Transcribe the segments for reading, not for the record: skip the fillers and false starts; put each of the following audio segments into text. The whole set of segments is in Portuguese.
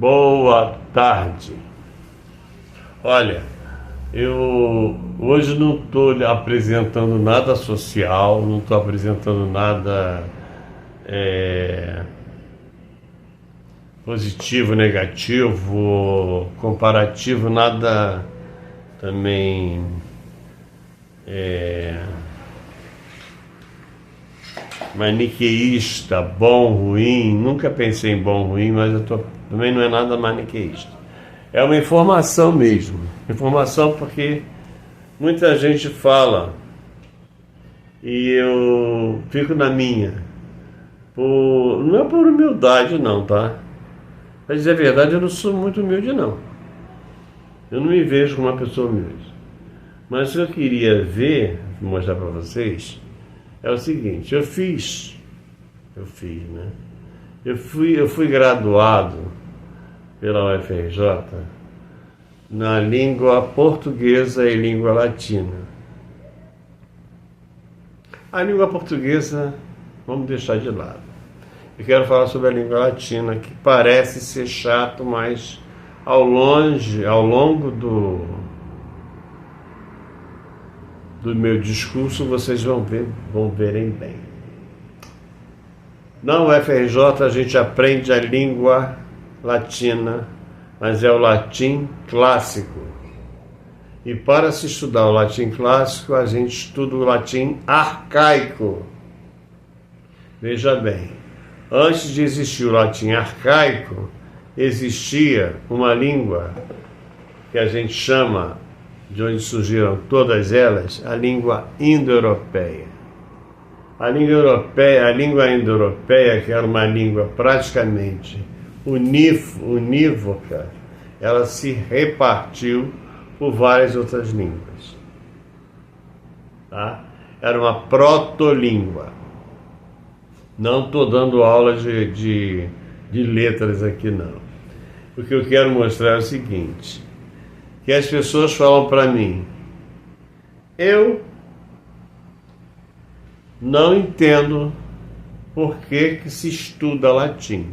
Boa tarde. Olha, eu hoje não estou apresentando nada social, não estou apresentando nada positivo, negativo, comparativo, nada também maniqueísta, bom, ruim. Nunca pensei em bom, ruim, mas também não é nada maniqueísta. É uma informação mesmo. Informação porque muita gente fala e eu fico na minha. Não é por humildade não, tá? Pra dizer a verdade, eu não sou muito humilde não. Eu não me vejo como uma pessoa humilde. Mas o que eu queria mostrar para vocês, é o seguinte: eu fiz, né? Eu fui graduado pela UFRJ na língua portuguesa e língua latina. A língua portuguesa, vamos deixar de lado. Eu quero falar sobre a língua latina, que parece ser chato, mas ao longo do meu discurso, vocês vão verem bem. Na UFRJ a gente aprende a língua latina, mas é o latim clássico. E para se estudar o latim clássico, a gente estuda o latim arcaico. Veja bem, antes de existir o latim arcaico, existia uma língua que a gente chama, de onde surgiram todas elas, a língua indo-europeia. A língua indo-europeia, que era uma língua praticamente unívoca, ela se repartiu por várias outras línguas. Tá? Era uma protolíngua. Não estou dando aula de letras aqui, não. O que eu quero mostrar é o seguinte: que as pessoas falam para mim, eu não entendo por que se estuda latim.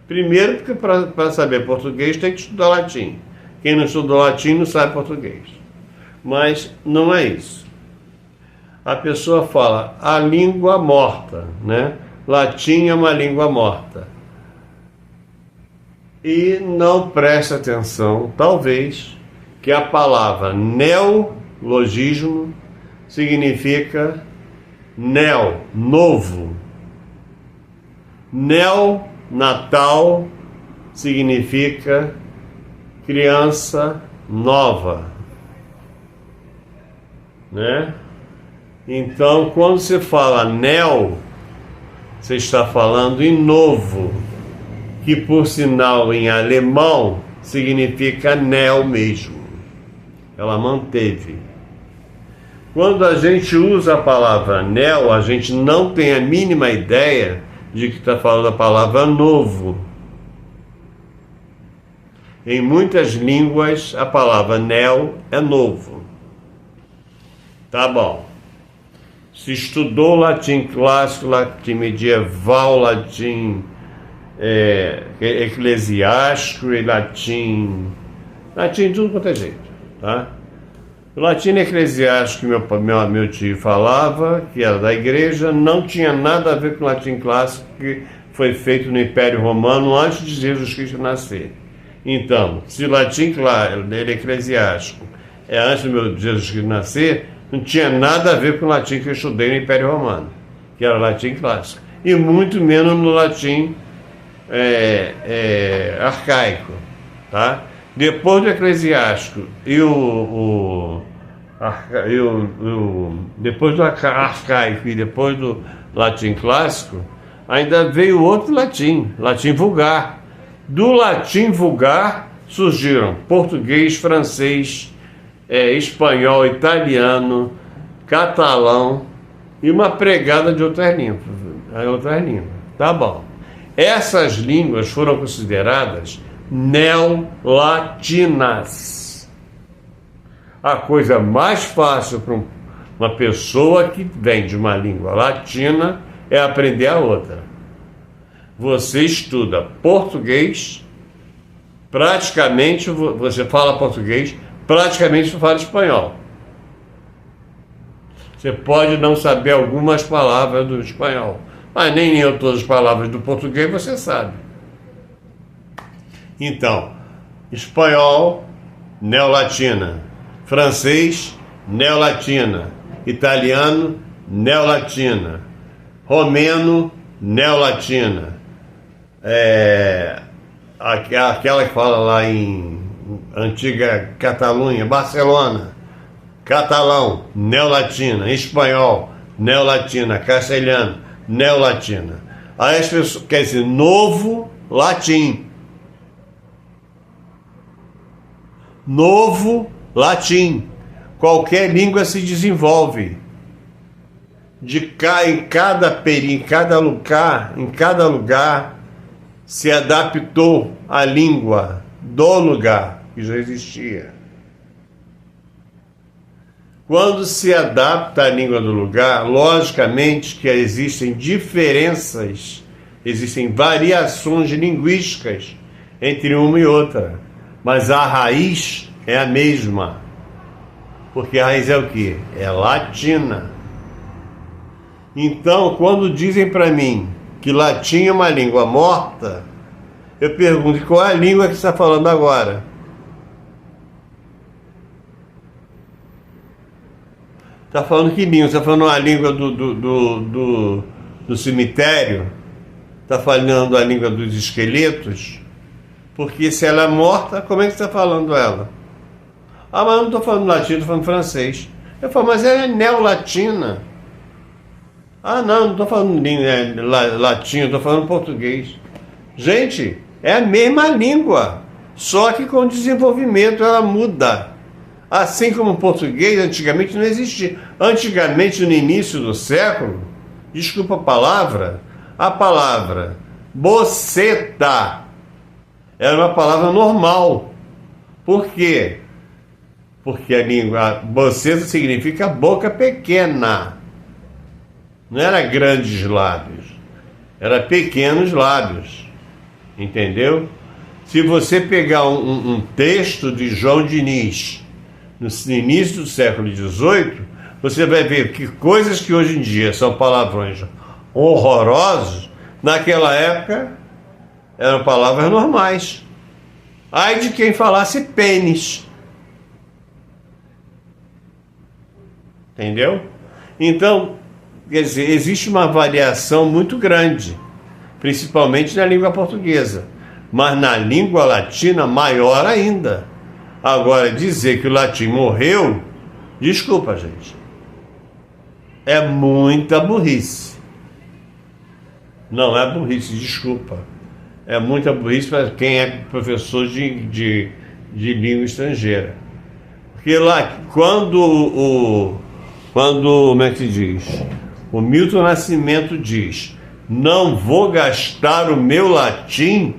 Primeiro, porque para saber português tem que estudar latim. Quem não estuda latim não sabe português. Mas não é isso. A pessoa fala a língua morta, né? Latim é uma língua morta. E não presta atenção, talvez, que a palavra neologismo significa novo. Neonatal significa criança nova, né? Então, quando você fala você está falando em novo, que por sinal em alemão significa neo mesmo. Ela manteve. Quando a gente usa a palavra neo, a gente não tem a mínima ideia de que está falando a palavra novo. Em muitas línguas, a palavra neo é novo. Tá bom. Se estudou latim clássico, latim medieval, latim eclesiástico e latim de tudo quanto é jeito, tá? O latim eclesiástico que meu tio falava, que era da igreja, não tinha nada a ver com o latim clássico, que foi feito no Império Romano antes de Jesus Cristo nascer. Então, se o latim eclesiástico é antes de Jesus Cristo nascer, não tinha nada a ver com o latim que eu estudei no Império Romano, que era o latim clássico, e muito menos no latim arcaico, tá? Depois do eclesiástico depois do arcaico e depois do latim clássico, ainda veio outro latim vulgar. Do latim vulgar surgiram português, francês, espanhol, italiano, catalão e uma pregada de outras línguas. Tá bom. Essas línguas foram consideradas neolatinas. A coisa mais fácil para uma pessoa que vem de uma língua latina é aprender a outra. Você estuda português praticamente você fala português, praticamente você fala espanhol. Você pode não saber algumas palavras do espanhol, mas nem eu todas as palavras do português você sabe. Então, espanhol, neolatina, francês, neolatina, italiano, neolatina, romeno, neolatina, aquela que fala lá em antiga Catalunha, Barcelona, catalão, neolatina, espanhol, neolatina, castelhano, neolatina. Aí as pessoas, quer dizer, novo latim. Novo latim. Qualquer língua se desenvolve. Em cada lugar se adaptou a língua do lugar que já existia. Quando se adapta a língua do lugar, logicamente que existem diferenças, existem variações linguísticas entre uma e outra, mas a raiz é a mesma. Porque a raiz é o quê? É latina. Então, quando dizem para mim que latim é uma língua morta, eu pergunto, qual é a língua que você está falando agora? Está falando que língua? Está falando a língua do cemitério? Está falando a língua dos esqueletos? Porque se ela é morta, como é que você está falando ela? Ah, mas eu não estou falando latim, estou falando francês. Eu falo, mas ela é neolatina. Ah, não estou falando latim, estou falando português. Gente, é a mesma língua, só que com desenvolvimento ela muda. Assim como o português antigamente não existia. Antigamente, no início do século, desculpa a palavra boceta era uma palavra normal. Por quê? Porque a língua boceta significa boca pequena. Não era grandes lábios, era pequenos lábios. Entendeu? Se você pegar um texto de João Diniz, no início do século XVIII, você vai ver que coisas que hoje em dia são palavrões horrorosos, naquela época eram palavras normais. Ai de quem falasse pênis. Entendeu? Então, quer dizer, existe uma variação muito grande, principalmente na língua portuguesa, mas na língua latina maior ainda. Agora, dizer que o latim morreu, desculpa, gente, é muita burrice. Não é burrice, desculpa. É muita burrice para quem é professor de língua estrangeira. Porque lá, quando, como é que se diz? O Milton Nascimento diz, não vou gastar o meu latim,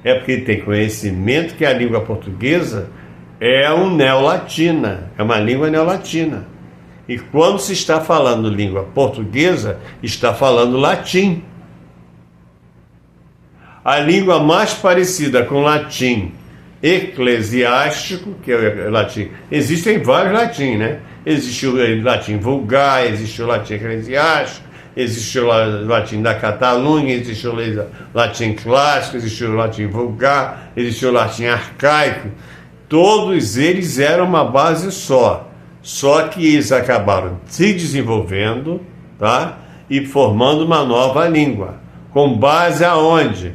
é porque ele tem conhecimento que a língua portuguesa é neolatina, é uma língua neolatina. E quando se está falando língua portuguesa, está falando latim. A língua mais parecida com latim eclesiástico, que é o latim, existem vários latim, né? Existe o latim vulgar, existe o latim eclesiástico, existe o latim da Catalunha, existe o latim clássico, existe o latim vulgar, existe o latim arcaico. Todos eles eram uma base só que eles acabaram se desenvolvendo, tá? E formando uma nova língua, com base aonde?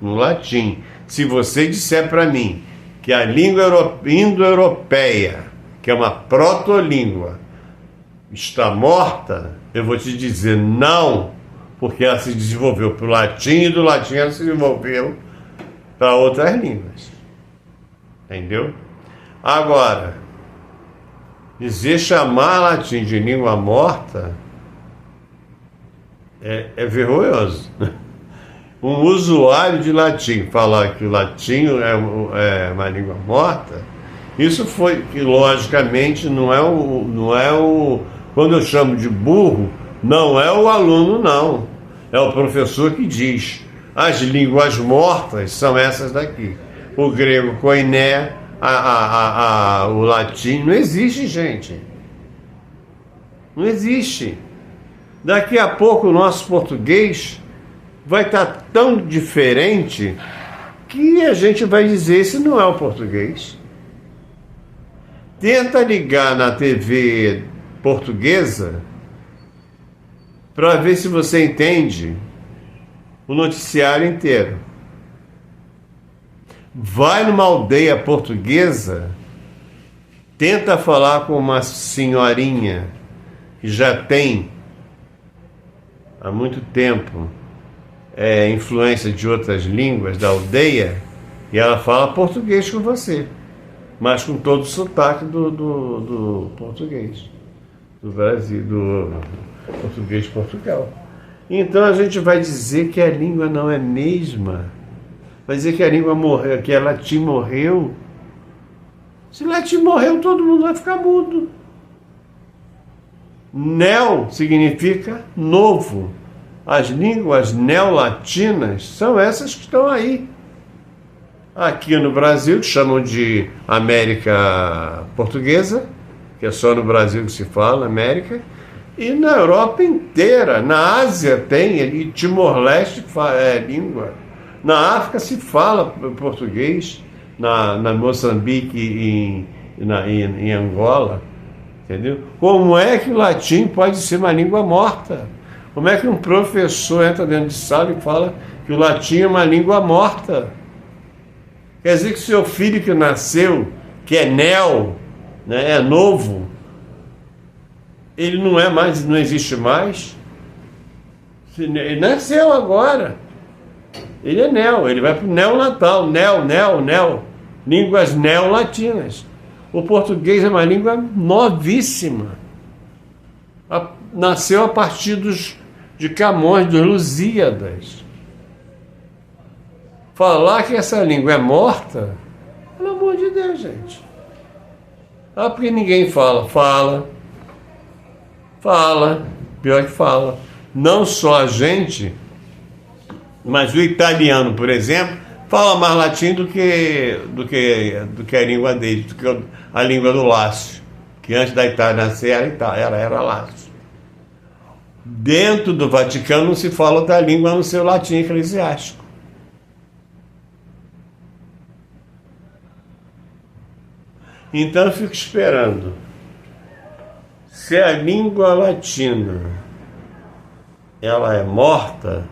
No latim. Se você disser para mim que a língua indo-europeia, que é uma proto-língua, está morta, eu vou te dizer não, porque ela se desenvolveu para o latim e do latim ela se desenvolveu para outras línguas. Entendeu? Agora, chamar latim de língua morta é vergonhoso. Um usuário de latim falar que o latim é uma língua morta, isso foi que logicamente não é o quando eu chamo de burro, não é o aluno não, é o professor que diz, as línguas mortas são essas daqui. o grego koiné, o latim. Não existe, gente. Não existe. Daqui a pouco o nosso português vai estar tão diferente que a gente vai dizer: esse não é o português. Tenta ligar na TV portuguesa para ver se você entende o noticiário inteiro. Vai numa aldeia portuguesa, tenta falar com uma senhorinha que já tem há muito tempo influência de outras línguas da aldeia, e ela fala português com você, mas com todo o sotaque do português, do Brasil, do português de Portugal. Então a gente vai dizer que a língua não é a mesma, vai dizer que a língua morreu, que a latim morreu. Se latim morreu, todo mundo vai ficar mudo. Neo significa novo. As línguas neolatinas são essas que estão aí. Aqui no Brasil, que chamam de América Portuguesa, que é só no Brasil que se fala América, e na Europa inteira. Na Ásia tem, e Timor-Leste é língua. Na África se fala português, na Moçambique e em Angola. Entendeu? Como é que o latim pode ser uma língua morta? Como é que um professor entra dentro de sala e fala que o latim é uma língua morta? Quer dizer que seu filho que nasceu, que é neo, né, é novo, ele não é mais, não existe mais? Ele nasceu agora. Ele é neo, ele vai para o neonatal, neo, línguas neolatinas. O português é uma língua novíssima. Nasceu a partir de Camões, dos Lusíadas. Falar que essa língua é morta, pelo amor de Deus, gente. Porque ninguém fala. Fala, pior que fala. Não só a gente, mas o italiano, por exemplo, fala mais latim do que a língua dele, do que a língua do Lácio, que antes da Itália nascer era Lácio. Dentro do Vaticano não se fala outra língua a não ser o latim eclesiástico. Então eu fico esperando. Se a língua latina ela é morta,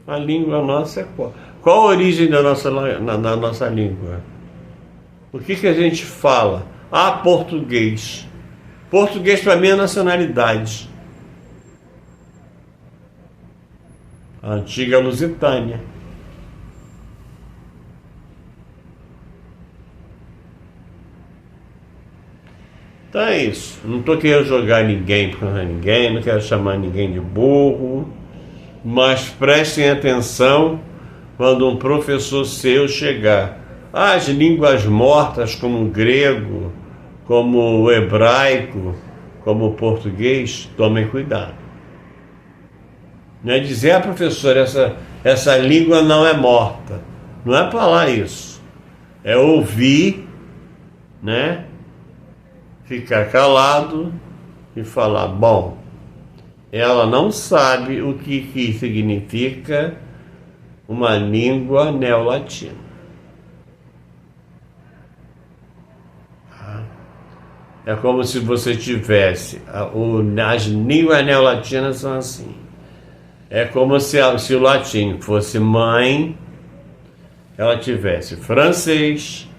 a língua nossa é qual? Qual a origem da nossa língua? O que a gente fala? Português. Português para mim é nacionalidade. A antiga Lusitânia. Então é isso. Não estou querendo jogar ninguém para ninguém, não quero chamar ninguém de burro, mas prestem atenção quando um professor seu chegar. As línguas mortas como o grego, como o hebraico, como o português, tomem cuidado. Não é dizer, professor, essa língua não é morta. Não é falar isso. É ouvir, né? Ficar calado e falar, bom, ela não sabe o que significa uma língua neolatina. É como se você tivesse, as línguas neolatinas são assim. É como se o latim fosse mãe, ela tivesse francês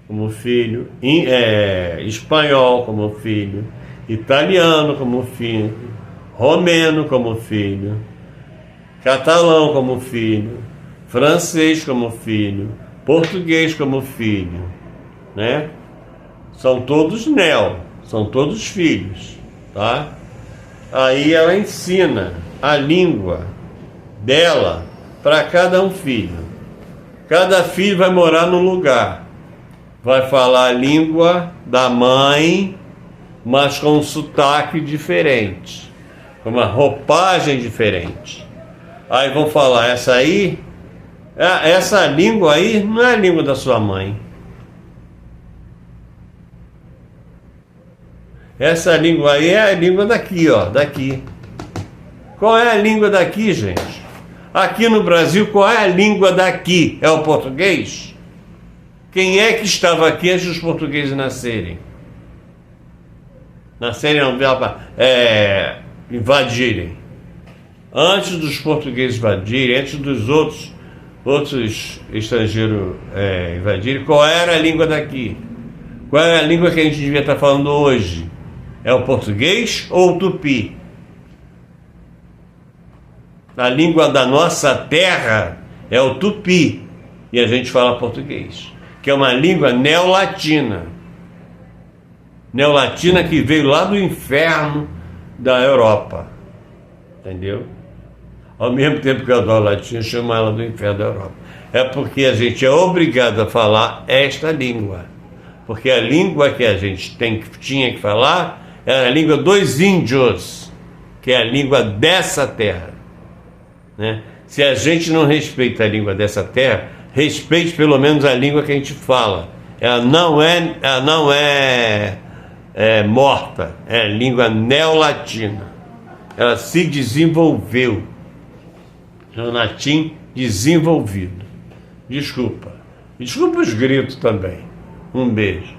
como filho, espanhol como filho, italiano como filho, romeno como filho, catalão como filho, francês como filho, português como filho, né? São todos são todos filhos, tá? Aí ela ensina a língua dela para cada um filho. Cada filho vai morar num lugar. Vai falar a língua da mãe, mas com um sotaque diferente, com uma roupagem diferente. Aí vão falar, essa aí Essa língua aí não é a língua da sua mãe. Essa língua aí é a língua daqui, ó, daqui. Qual é a língua daqui, gente? Aqui no Brasil, qual é a língua daqui? É o português? Quem é que estava aqui antes dos portugueses nascerem? Nascerem, não, invadirem. Antes dos portugueses invadirem, antes dos outros estrangeiros invadirem, qual era a língua daqui? Qual é a língua que a gente devia estar falando hoje? É o português ou o tupi? A língua da nossa terra é o tupi, e a gente fala português, que é uma língua neolatina. Neolatina que veio lá do inferno da Europa, entendeu? Ao mesmo tempo que a neolatina chama ela do inferno da Europa. É porque a gente é obrigado a falar esta língua, porque a língua que a gente tinha que falar era a língua dos índios, que é a língua dessa terra, né? Se a gente não respeita a língua dessa terra, respeite pelo menos a língua que a gente fala. Ela não é morta, é a língua neolatina. Ela se desenvolveu, é um latim desenvolvido. Desculpa os gritos também. Um beijo.